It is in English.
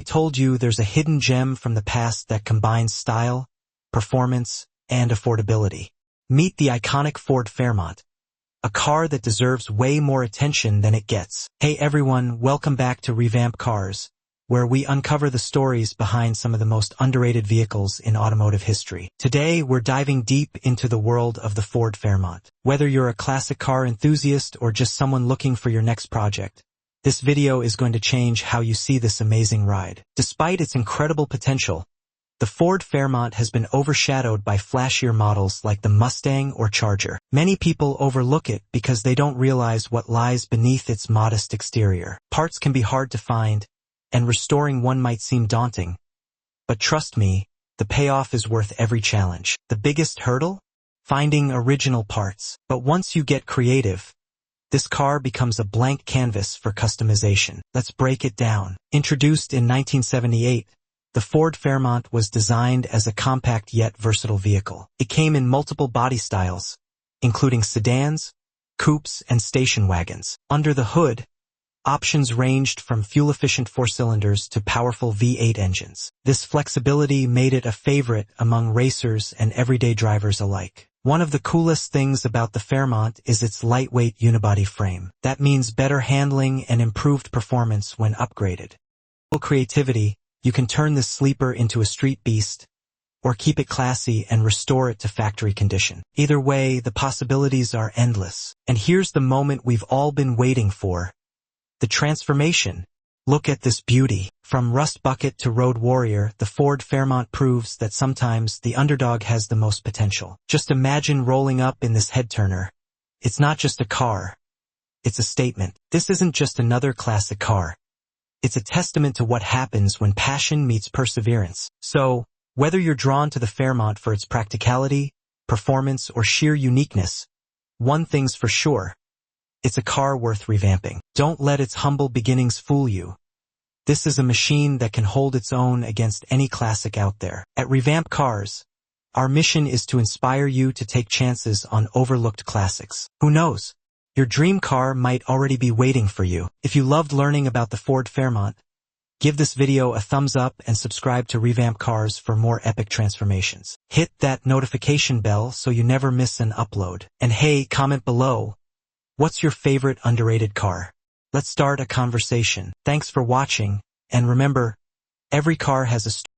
told you there's a hidden gem from the past that combines style, performance, and affordability. Meet the iconic Ford Fairmont, a car that deserves way more attention than it gets. Hey everyone, welcome back to Revamp Cars, where we uncover the stories behind some of the most underrated vehicles in automotive history. Today, we're diving deep into the world of the Ford Fairmont. Whether you're a classic car enthusiast or just someone looking for your next project, this video is going to change how you see this amazing ride. Despite its incredible potential, the Ford Fairmont has been overshadowed by flashier models like the Mustang or Charger. Many people overlook it because they don't realize what lies beneath its modest exterior. Parts can be hard to find, and restoring one might seem daunting. But trust me, the payoff is worth every challenge. The biggest hurdle? Finding original parts. But once you get creative, this car becomes a blank canvas for customization. Let's break it down. Introduced in 1978, the Ford Fairmont was designed as a compact yet versatile vehicle. It came in multiple body styles, including sedans, coupes, and station wagons. Under the hood, options ranged from fuel-efficient 4-cylinders to powerful V8 engines. This flexibility made it a favorite among racers and everyday drivers alike. One of the coolest things about the Fairmont is its lightweight unibody frame. That means better handling and improved performance when upgraded. With creativity, you can turn this sleeper into a street beast, or keep it classy and restore it to factory condition. Either way, the possibilities are endless. And here's the moment we've all been waiting for. The transformation. Look at this beauty. From rust bucket to road warrior, the Ford Fairmont proves that sometimes the underdog has the most potential. Just imagine rolling up in this head-turner. It's not just a car. It's a statement. This isn't just another classic car. It's a testament to what happens when passion meets perseverance. So, whether you're drawn to the Fairmont for its practicality, performance, or sheer uniqueness, one thing's for sure. It's a car worth revamping. Don't let its humble beginnings fool you. This is a machine that can hold its own against any classic out there. At Revamp Cars, our mission is to inspire you to take chances on overlooked classics. Who knows? Your dream car might already be waiting for you. If you loved learning about the Ford Fairmont, give this video a thumbs up and subscribe to Revamp Cars for more epic transformations. Hit that notification bell so you never miss an upload. And hey, comment below. What's your favorite underrated car? Let's start a conversation. Thanks for watching, and remember, every car has a story.